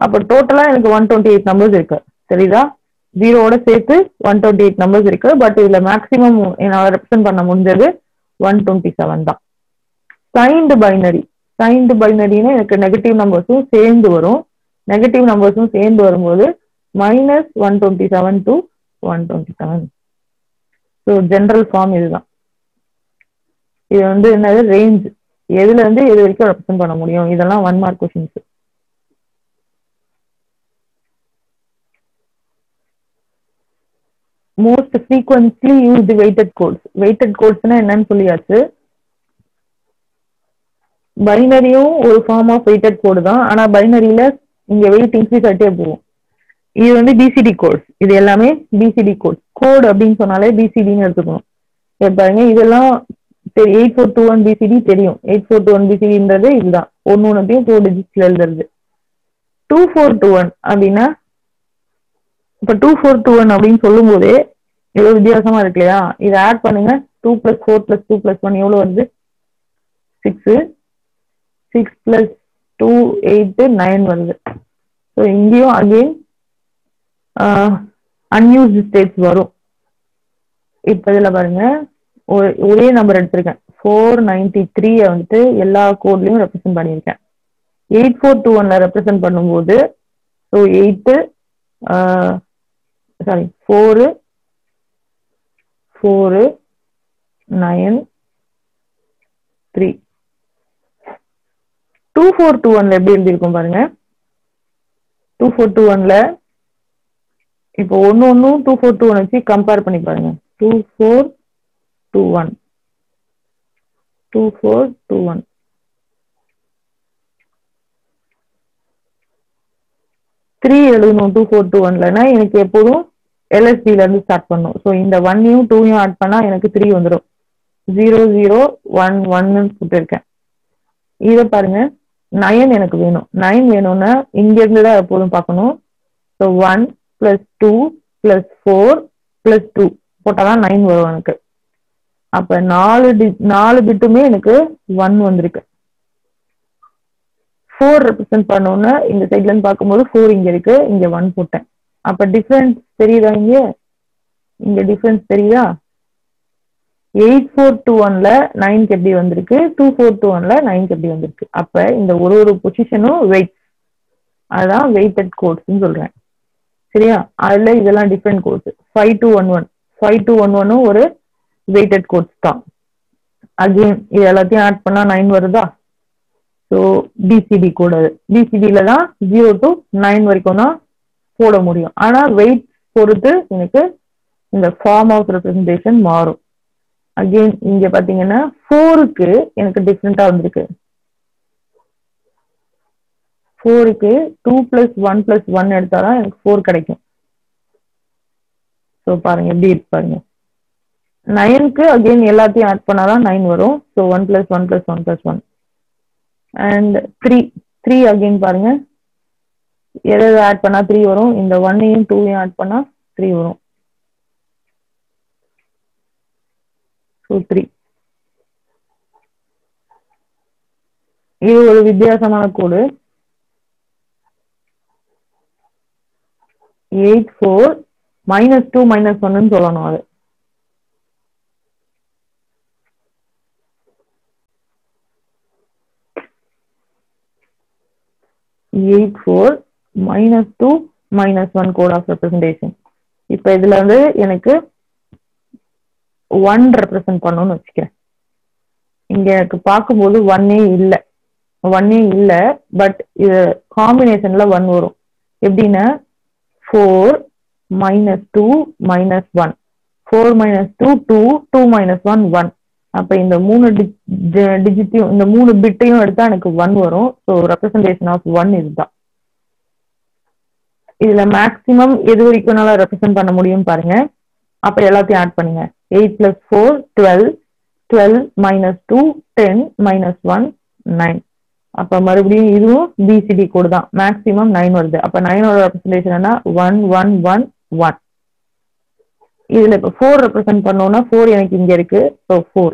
அப்ப டோட்டலா எனக்கு 128 நம்பர்ஸ் இருக்கு. சரிதா, 0ஓட சேர்த்து 128 நம்பர்ஸ் இருக்கு. பட் இதுல மேக்சிமம் என்னால ரெப்ரசென்ட் பண்ண முடிஞ்சது 127 தான். சைன்டு பைனரினா எனக்கு நெகட்டிவ் நம்பர்ஸும் சேர்ந்து வரும். நெகட்டிவ் நம்பர்ஸும் சேர்ந்து வரும்போது -127 to 127. ஸோ ஜென்ரல் ஃபார்ம் இதுதான். இது வந்து என்னது ரேஞ்ச், எதுல இருந்து எது வரைக்கும் ரெப்ரசென்ட் பண்ண முடியும். இதெல்லாம் 1 mark questions. Most frequently used weighted codes. Weighted கோட்ஸ்னா என்னன்னு சொல்லியாச்சு. பைனரியும் ஒரு ஃபார்ம் ஆஃப் வெயிட்டட் கோடு தான். ஆனா பைனரியில இங்க வெயிட் இன்க்ரீஸ் ஆகிட்டே போகும். இது வந்து பிசிடி கோட்ஸ். இது எல்லாமே பிசிடி கோட். கோட் அப்படின்னு சொன்னாலே பிசிடின்னு எடுத்துக்கணும். பாருங்க இதெல்லாம் 8421 பிசிடி தெரியும். 8421 பிசிடின்றது இதுதான். ஒன்னுத்தையும் 4 டிஜிட்ஸ்ல எழுதுறது. 2421 அப்படின்னா இப்ப 2421 அப்படின்னு சொல்லும் போதே எவ்வளவு வித்தியாசமா இருக்கு இல்லையா? இதை ஆட் பண்ணுங்க. 2 + 4 + 2 + 1 எவ்வளவு வருது? 6. 6 + 2 8 9 வருது. ஸோ இங்கேயும் அகெயின் அன்யூஸ்டு ஸ்டேட்ஸ் வரும். இப்ப இதுல பாருங்க ஒரே நம்பர் எடுத்திருக்கேன். 493 வந்துட்டு எல்லா கோட்லயும் ரெப்ரசென்ட் பண்ணியிருக்கேன். 8421ல ரெப்ரசென்ட் பண்ணும்போது ஸோ 4 9 3. 2421ல எப்படி எழுதியிருக்கும் பாருங்க. 2421ல இப்போ ஒன்னும் 2421 வச்சு கம்பேர் பண்ணி பாருங்க. 2421 3 எழுதணும். 2421ல எனக்கு எப்போதும் LSB ல இருந்து ஸ்டார்ட் பண்ணும். ஸோ இந்த 1யும் 2யும் ஆட் பண்ணா எனக்கு 3 வந்துடும். 0 0 1 1 போட்டிருக்கேன். இதை பாருங்க 9 எனக்கு வேணும். 9 வேணும்னா இங்க இருந்து தான் எப்போதும் பார்க்கணும். ஸோ 1 + 2 + 4 + 2 போட்டாதான் 9 வரும் எனக்கு. அப்ப 4 பிட்டுமே எனக்கு 1 வந்திருக்கு. 4 ரெப்ரசென்ட் பண்ணோம்னா இந்த சைட்ல இருந்து பார்க்கும்போது 4 இங்க இருக்கு, இங்க 1 போட்டேன். அப்ப டிஃபரன்ஸ் தெரியுதா? இங்க டிஃபரன்ஸ் தெரியுதா? 8421ல 9க்கு எப்படி வந்திருக்கு, 2421ல 9க்கு எப்படி வந்திருக்கு. அப்ப இந்த ஒரு பொசிஷனும் வெயிட், அதுதான் வெயிட்டட் கோட்ஸ்ன்னு சொல்றேன். சரியா? அதுல இதெல்லாம் டிஃபரெண்ட் கோட்ஸ். 5211 ஒரு வெயிட்டட் கோட்ஸ் தான். அகெயின் இது எல்லாத்தையும் ஆட் பண்ணா 9 வருதா? So BCD code. அது பிசிடியில தான் 0 to 9 வரைக்கும் தான் போட முடியும். ஆனா வெயிட் பொறுத்து எனக்கு இந்த ஃபார்ம் ஆஃப் ரெப்ரசன்டேஷன் மாறும். அகெயின் இங்க பாத்தீங்கன்னா 4க்கு எனக்கு டிஃப்ரெண்டா வந்திருக்கு. 4க்கு 2 + 1 + 1 எடுத்தாதான் எனக்கு 4 கிடைக்கும். ஸோ பாருங்க எப்படி இருக்கு பாருங்க. 9க்கு அகெயின் எல்லாத்தையும் ஆட் பண்ணாதான் 9 வரும். ஸோ 1 + 1 + 1 + 1. அண்ட் 3 அகெயின் பாருங்க எதாவது ஆட் பண்ணா 3 வரும். இந்த 1யும் 2யும் ஆட் பண்ணா 3 வரும். ஸோ 3. இது ஒரு வித்தியாசமான கோடு. 84 -2 -1ன்னு சொல்லணும். அது 84 -2 -1 கோட் ஆஃப் ரெப்ரசன்டேஷன். இப்ப இதுல வந்து எனக்கு 1 ரெப்ரசென்ட் பண்ணணும்னு வச்சுக்கிறேன். இங்க எனக்கு பார்க்கும்போது 1ஏ இல்லை, பட் இது காம்பினேஷன்ல 1 வரும். எப்படின்னா 4 -2 -1, 4 -2 2, 2 -1 1. அப்ப இந்த 3 டிஜிட்டையும் இந்த 3 பிட்டையும் எடுத்தா எனக்கு 1 வரும். ஸோ ரெப்ரசன்டேஷன் ஆஃப் 1 இதுதான். இதுல மேக்சிமம் எது வரைக்கும் ரெப்ரசென்ட் பண்ண முடியும் பாருங்க. அப்ப எல்லாத்தையும் ஆட் பண்ணுங்க. 8 + 4 12, 12 -2 10 -1 9. அப்ப மறுபடியும் இதுவும் பிசிடி கோடு தான். மேக்சிமம் 9 வருது. அப்ப 9ஓட ரெப்ரசன்டேஷன் என்ன? 1 1 1 1. இதுல இப்ப 4 ரெப்ரசென்ட் பண்ணோம்னா 4 எனக்கு இங்க இருக்கு. ஸோ 4.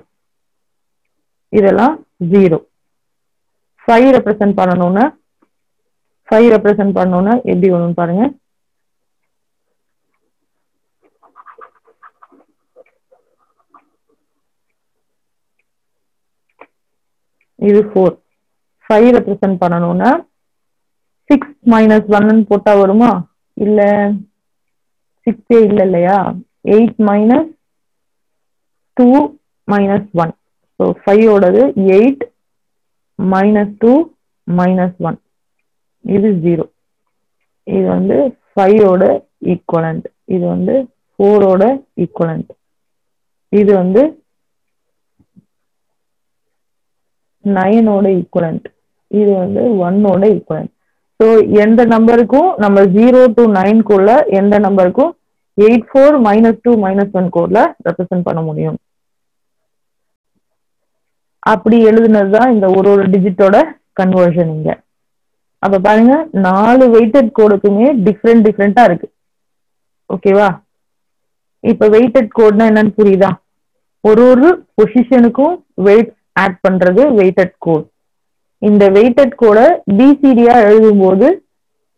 இதெல்லாம் 0. 5 ரெப்ரசென்ட் பண்ணணும்னா எப்படி வரும் பாருங்க. இது 4. 5 ரெப்ரசென்ட் பண்ணணும்னா 6 -1 போட்டா வருமா? இல்ல 6 இல்லையா? 8 -2 -1. ஸோ 5ஓடது 8 -2 -1. இது 0. இது வந்து 5ஓட ஈக்குவலண்ட். இது வந்து 4ஓட ஈக்குவலண்ட். இது வந்து 9ஓட ஈக்குவலண்ட். இது வந்து 1ஓட ஈக்குவலண்ட். ஸோ எந்த நம்பருக்கும் நம்ம 0 to 9 கோட்ல எந்த நம்பருக்கும் 84 -2 -1 கோட்ல ரெப்ரசென்ட் பண்ண முடியும். அப்படி எழுதுனதுதான் இந்த ஒரு டிஜிட்டோட கன்வர்ஷன் இங்க. அப்ப பாருங்க 4 வெயிட்டட் கோடுக்குமே டிஃப்ரெண்டா இருக்கு. ஓகேவா? இப்ப வெயிட்டட் கோட்னா என்னன்னு புரியுதா? ஒரு பொசிஷனுக்கும் வெயிட் ஆட் பண்றது வெயிட்டட் கோட். இந்த வெயிட்டட் கோடை பிசிடியா எழுதும் போது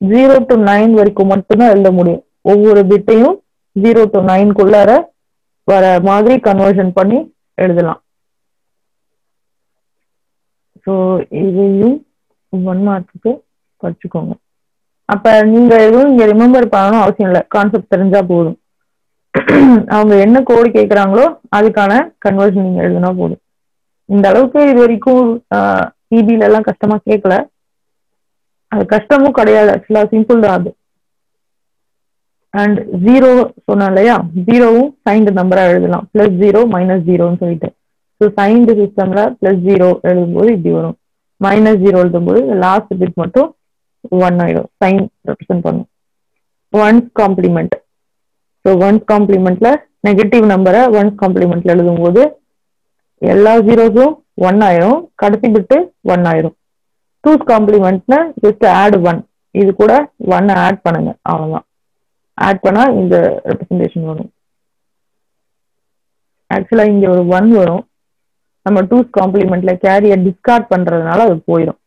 0 to 9 வரைக்கும் மட்டும்தான் எழுத முடியும். ஒவ்வொரு பிட்டையும் 0 to 9 வர மாதிரி கன்வர்ஷன் பண்ணி எழுதலாம். ஸோ இதையும் 1 மார்க்குக்கு படிச்சுக்கோங்க. அப்ப நீங்க எதுவும் இங்க ரிமெம்பர் பண்ணணும் அவசியம் இல்லை, கான்செப்ட் தெரிஞ்சா போதும். அவங்க என்ன கோடு கேட்குறாங்களோ அதுக்கான கன்வர்ஷன் நீங்க எழுதுனா போதும். இந்த அளவுக்கு இது வரைக்கும் இபில எல்லாம் கஷ்டமா கேட்கல. அது கஷ்டமும் கிடையாது, ஆக்சுவலா சிம்பிள் தான் அது. அண்ட் 0 சொன்னேன் இல்லையா, 0வும் சைன்டு நம்பரா எழுதலாம், +0 -0ன்னு சொல்லிட்டு. ஸோ சைன்டு சிஸ்டம்ல +0 எழுதும்போது இப்படி வரும், -0 எழுதும்போது லாஸ்ட் பிட் மட்டும் 1 ஆயிடும், சைன் ரெப்ரசென்ட் பண்ணும். One's complement. ஸோ ஒன்ஸ் காம்ப்ளிமெண்ட்ல நெகட்டிவ் நம்பரை ஒன்ஸ் காம்ப்ளிமெண்ட்ல எழுதும்போது எல்லா ஜீரோஸும் 1 ஆயிரும், கடைசி பிட்டு 1 ஆயிரும். டூஸ் காம்ப்ளிமெண்ட்ல ஜஸ்ட் ஆட் 1, இது கூட 1 ஆட் பண்ணுங்க, அவ்வளவுதான். ஆட் பண்ணா இந்த ரெப்ரசன்டேஷன் வரும். ஆக்சுவலா இங்க ஒரு 1 வரும், நம்ம டூஸ் காம்ப்ளிமெண்ட்ல கேரிய டிஸ்கார்ட் பண்றதுனால அது போயிடும்.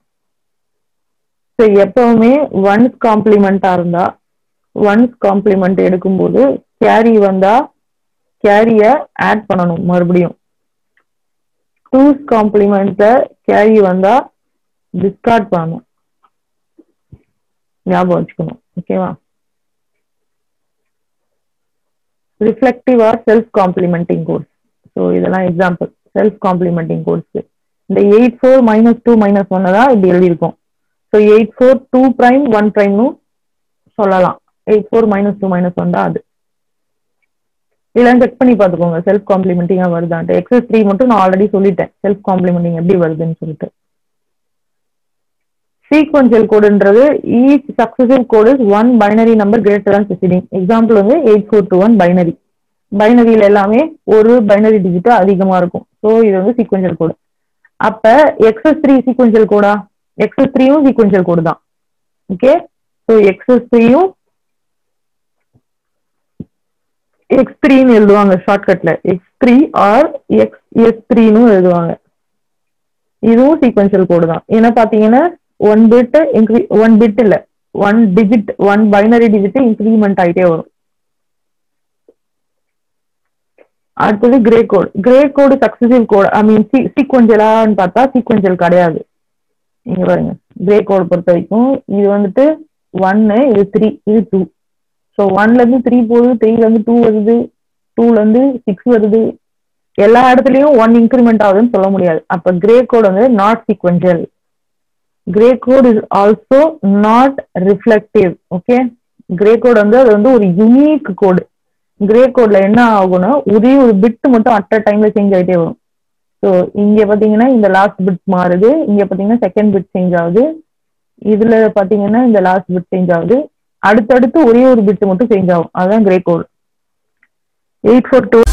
ஸோ எப்பவுமே ஒன்ஸ் காம்ப்ளிமெண்டா இருந்தா, ஒன்ஸ் காம்ப்ளிமெண்ட் எடுக்கும்போது கேரி வந்தா கேரிய ஆட் பண்ணணும் மறுபடியும். டூஸ் காம்ப்ளிமெண்ட்ல கேரி வந்தா டிஸ்கார்ட் பண்ணணும், ஞாபகம் வச்சுக்கணும். ஓகேவா? Reflective or self complementing codes. So இதெல்லாம் எக்ஸாம்பிள் செல்ஃப் காம்ப்ளிமெண்டிங் கோட்ஸ்க்கு. இந்த 84 -2 -1 தான் இப்படி எழுதியிருக்கோம். ஸோ 84 2' 1' சொல்லலாம். 84 -2 -1 தான் அது. இதெல்லாம் செக் பண்ணி பார்த்துக்கோங்க செல்ஃப் காம்ப்ளிமெண்டிங்கா வருதான்ட்டு. XS3 மட்டும் நான் ஆல்ரெடி சொல்லிட்டேன் செல்ஃப் காம்ப்ளிமெண்டிங் எப்படி வருதுன்னு சொல்லிட்டு. சீக்வென்ஷியல் கோடுன்றது each successive code is one binary number greater than preceding. Example வந்து 8421 பைனரி. பைனரியில எல்லாமே ஒரு பைனரி டிஜிட் அதிகமா இருக்கும். ஸோ இது வந்து சீக்வென்ஷியல் கோடு. அப்ப XS3 சீக்வென்ஷியல் கோடா? XS3யும் சீக்வென்ஷியல் கோடு தான். ஓகே, ஸோ XS3யும் X3ன்னு எழுதுவாங்க ஷார்ட்கட்ல, X3 ஆர் XS3ன்னு எழுதுவாங்க. இதுவும் சீக்வென்ஷியல் கோடு தான். ஏன்னா பாத்தீங்கன்னா 1 பிட் இல்ல 1 டிஜிட் 1 பைனரி டிஜிட் இன்க்ரிமெண்ட் ஆயிட்டே வரும். அடுத்தது கிரே கோடு. கிரே கோடு சக்சசிவ் கோடு, ஐ மீன் சீக்வென்ஷியலான்னு பார்த்தா சீக்வென்ஷியல் கிடையாது. இங்க பாருங்க, கிரே கோடு பொறுத்த வரைக்கும் இது வந்துட்டு 1, இது 3, இது 2. ஸோ 1ல இருந்து 3 போகுது, 3ல இருந்து 2 வருது, 2ல இருந்து 6 வருது. எல்லா இடத்துலயும் 1 இன்க்ரிமெண்ட் ஆகுதுன்னு சொல்ல முடியாது. அப்ப கிரே கோட் வந்து not sequential. Gray code is also not reflective. Okay, gray code வந்து அது வந்து ஒரு யூனிக் கோடு. கிரே கோட்ல என்ன ஆகும்னா ஒரே ஒரு பிட் மட்டும் அட் அ டைம்ல சேஞ்ச் ஆகிட்டே வரும். ஸோ இங்க பாத்தீங்கன்னா இந்த லாஸ்ட் பிட் மாறுது, இங்க பாத்தீங்கன்னா செகண்ட் பிட் சேஞ்ச் ஆகுது, இதுல பாத்தீங்கன்னா இந்த லாஸ்ட் பிட் சேஞ்ச் ஆகுது, அடுத்தடுத்து ஒரே ஒரு பிட் மட்டும் சேஞ்ச் ஆகும். அதுதான் கிரே கோட். 8421